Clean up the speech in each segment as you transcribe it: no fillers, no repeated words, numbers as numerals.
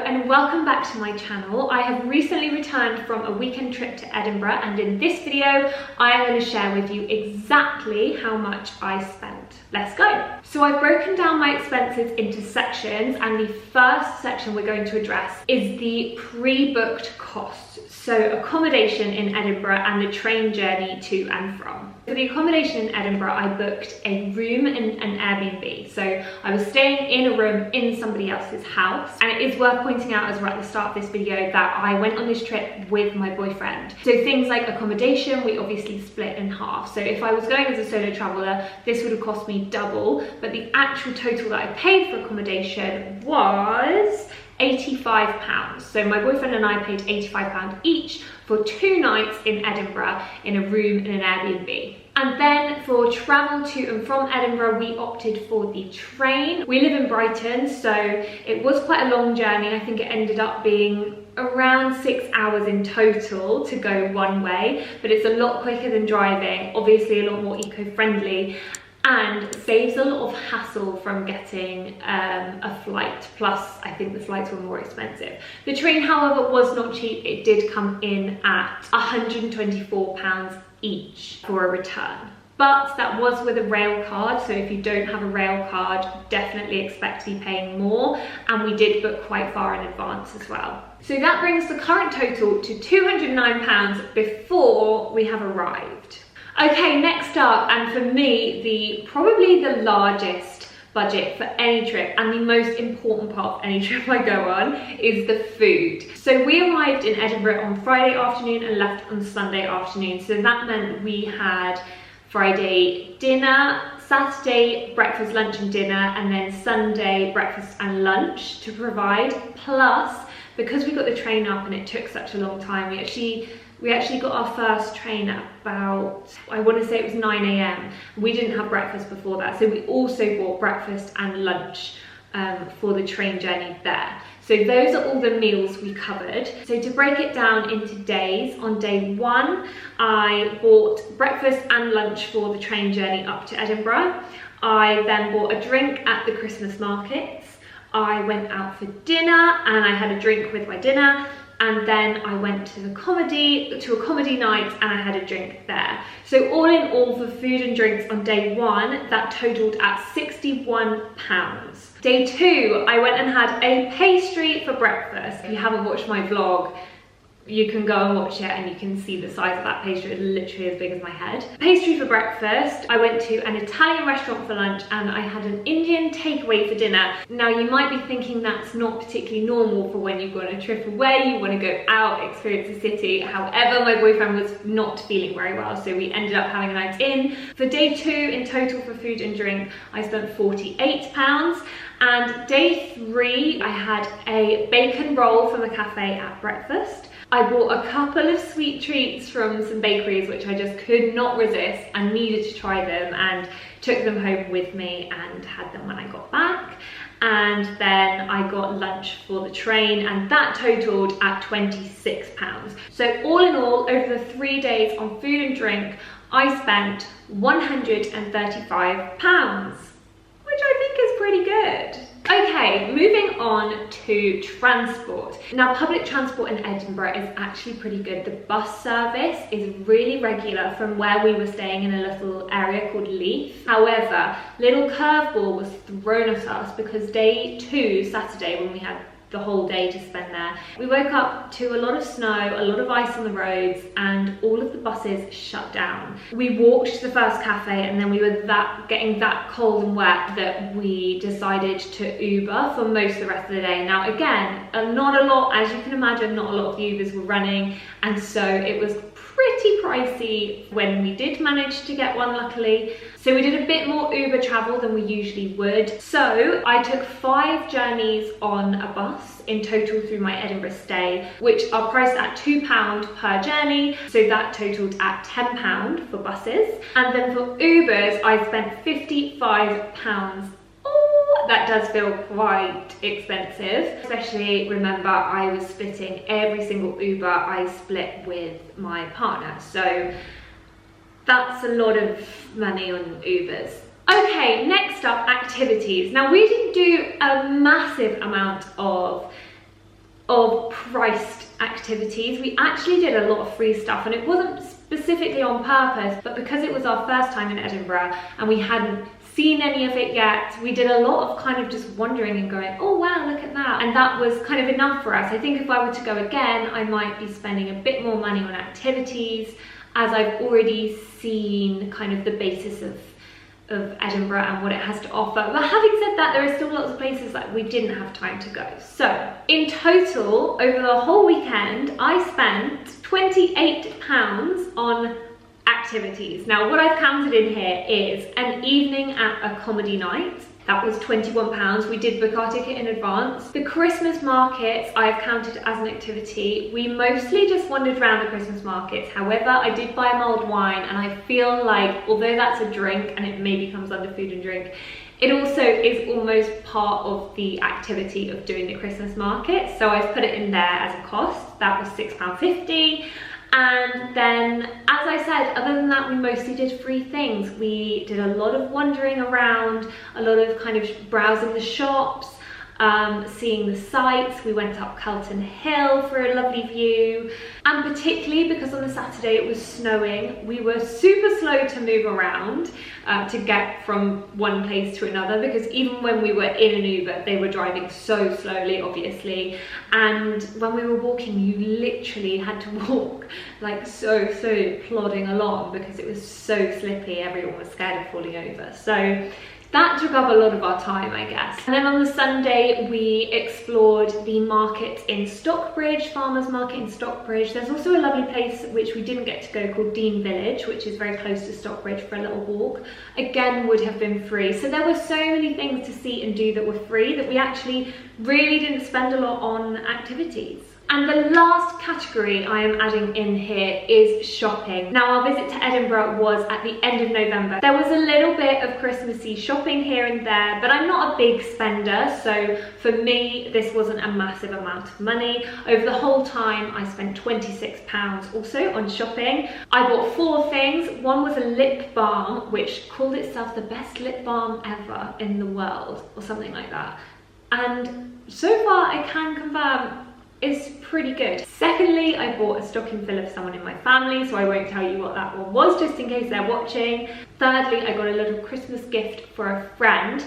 and welcome back to my channel. I have recently returned from a weekend trip to Edinburgh, and in this video I am going to share with you exactly how much I spent. Let's go. So I've broken down my expenses into sections, and the first section we're going to address is the pre-booked costs. So accommodation in Edinburgh and the train journey to and from. For the accommodation in Edinburgh, I booked a room in an Airbnb. So I was staying in a room in somebody else's house. And it is worth pointing out as well at the start of this video that I went on this trip with my boyfriend. So things like accommodation, we obviously split in half. So if I was going as a solo traveler, this would have cost me double, but the actual total that I paid for accommodation was £85. So my boyfriend and I paid £85 each for 2 nights in Edinburgh in a room in an Airbnb. And then for travel to and from Edinburgh, we opted for the train. We live in Brighton, so it was quite a long journey. I think it ended up being around 6 hours in total to go one way, but it's a lot quicker than driving, obviously a lot more eco-friendly, and saves a lot of hassle from getting a flight. Plus, I think the flights were more expensive. The train, however, was not cheap. It did come in at £124 each for a return. But that was with a rail card, so if you don't have a rail card, definitely expect to be paying more, and we did book quite far in advance as well. So that brings the current total to £209 before we have arrived. Okay, next up, and for me, probably the largest budget for any trip and the most important part of any trip I go on is the food. So we arrived in Edinburgh on Friday afternoon and left on Sunday afternoon. So that meant we had Friday dinner, Saturday breakfast, lunch and dinner, and then Sunday breakfast and lunch to provide. Plus, because we got the train up and it took such a long time, we actually got our first train at about, I want to say it was 9 AM. We didn't have breakfast before that, so we also bought breakfast and lunch for the train journey there. So those are all the meals we covered. So to break it down into days, on day 1, I bought breakfast and lunch for the train journey up to Edinburgh. I then bought a drink at the Christmas markets. I went out for dinner and I had a drink with my dinner. And then I went to a comedy night and I had a drink there. So all in all, for food and drinks on day 1, that totaled at £61. Day 2, I went and had a pastry for breakfast. If you haven't watched my vlog, you can go and watch it and you can see the size of that pastry. It's literally as big as my head. Pastry for breakfast. I went to an Italian restaurant for lunch and I had an Indian takeaway for dinner. Now you might be thinking that's not particularly normal for when you've got a trip away, you want to go out, experience the city. However, my boyfriend was not feeling very well, so we ended up having a night in. For day 2, in total for food and drink, I spent £48. And day 3, I had a bacon roll from a cafe at breakfast. I bought a couple of sweet treats from some bakeries which I just could not resist and needed to try them, and took them home with me and had them when I got back. And then I got lunch for the train, and that totaled at £26. So all in all, over the 3 days on food and drink, I spent £135, which I think is pretty good. Okay, moving on to transport. Now, public transport in Edinburgh is actually pretty good. The bus service is really regular from where we were staying in a little area called Leith. However, little curveball was thrown at us because day 2, Saturday, when we had the whole day to spend there, we woke up to a lot of snow, a lot of ice on the roads, and all of the buses shut down. We walked to the first cafe and then we were getting that cold and wet that we decided to Uber for most of the rest of the day. Now again, not a lot, as you can imagine, not a lot of the Ubers were running, and so it was pretty pricey when we did manage to get one, luckily. So we did a bit more Uber travel than we usually would. So I took 5 journeys on a bus in total through my Edinburgh stay, which are priced at £2 per journey. So that totaled at £10 for buses. And then for Ubers, I spent £55. That does feel quite expensive, especially remember I was splitting every single Uber I split with my partner, so that's a lot of money on Ubers. Okay, next up, activities. Now we didn't do a massive amount of of priced activities. We actually did a lot of free stuff, and it wasn't specifically on purpose, but because it was our first time in Edinburgh and we hadn't seen any of it yet, we did a lot of kind of just wandering and going, oh wow, look at that. And that was kind of enough for us. I think if I were to go again, I might be spending a bit more money on activities, as I've already seen kind of the basis of Edinburgh and what it has to offer. But having said that, there are still lots of places that we didn't have time to go. So in total, over the whole weekend, I spent £28 on activities. Now what I've counted in here is an evening at a comedy night. That was £21. We did book our ticket in advance. The Christmas markets I've counted as an activity. We mostly just wandered around the Christmas markets. However, I did buy mulled wine, and I feel like, although that's a drink and it maybe comes under food and drink, it also is almost part of the activity of doing the Christmas market. So I've put it in there as a cost. That was £6.50. And then, as I said, other than that, we mostly did free things. We did a lot of wandering around, a lot of kind of browsing the shops, seeing the sights. We went up Calton Hill for a lovely view. And particularly because on the Saturday it was snowing, we were super slow to move around to get from one place to another, because even when we were in an Uber, they were driving so slowly, obviously. And when we were walking, you literally had to walk like so plodding along because it was so slippy. Everyone was scared of falling over. So that took up a lot of our time, I guess. And then on the Sunday, we explored the market in Stockbridge, farmers market in Stockbridge. There's also a lovely place which we didn't get to go called Dean Village, which is very close to Stockbridge, for a little walk. Again, would have been free. So there were so many things to see and do that were free that we actually really didn't spend a lot on activities. And the last category I am adding in here is shopping. Now, our visit to Edinburgh was at the end of November. There was a little bit of Christmassy shopping here and there, but I'm not a big spender, so for me, this wasn't a massive amount of money. Over the whole time, I spent £26 also on shopping. I bought 4 things. One was a lip balm, which called itself the best lip balm ever in the world, or something like that. And so far, I can confirm it's pretty good. Secondly, I bought a stocking fill of someone in my family, so I won't tell you what that one was, just in case they're watching. Thirdly, I got a little Christmas gift for a friend.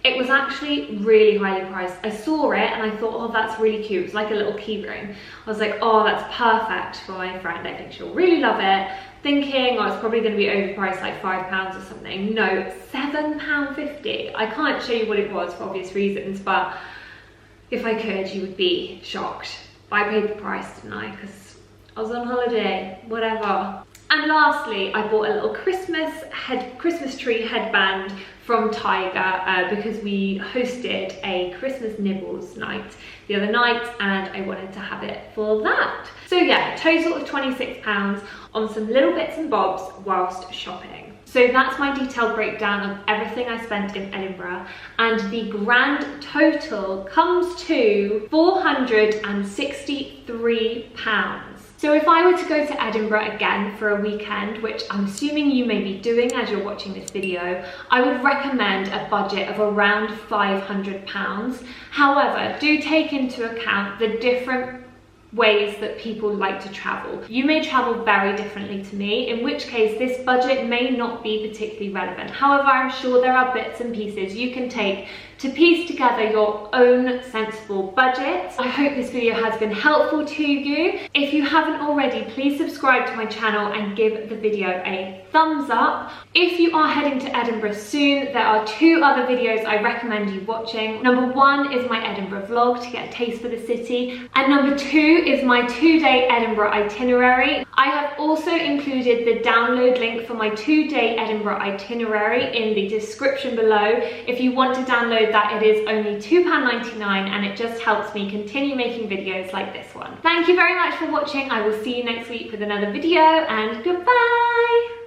It was actually really highly priced. I saw it and I thought, oh, that's really cute. It was like a little key ring. I was like, oh, that's perfect for my friend. I think she'll really love it. Thinking, oh, it's probably going to be overpriced, like £5 or something. No, £7.50. I can't show you what it was for obvious reasons, but if I could, you would be shocked. I paid the price, didn't I? Because I was on holiday, whatever. And lastly, I bought a little Christmas tree headband from Tiger because we hosted a Christmas nibbles night the other night and I wanted to have it for that. So yeah, total of £26 on some little bits and bobs whilst shopping. So that's my detailed breakdown of everything I spent in Edinburgh, and the grand total comes to £463. So if I were to go to Edinburgh again for a weekend, which I'm assuming you may be doing as you're watching this video, I would recommend a budget of around £500. However, do take into account the different ways that people like to travel. You may travel very differently to me, in which case this budget may not be particularly relevant. However, I'm sure there are bits and pieces you can take to piece together your own sensible budget. I hope this video has been helpful to you. If you haven't already, please subscribe to my channel and give the video a thumbs up. If you are heading to Edinburgh soon, there are 2 other videos I recommend you watching. Number 1 is my Edinburgh vlog to get a taste for the city, and number 2 is my 2-day Edinburgh itinerary. I have also included the download link for my 2-day Edinburgh itinerary in the description below. If you want to download that, it is only £2.99 and it just helps me continue making videos like this one. Thank you very much for watching. I will see you next week with another video, and goodbye!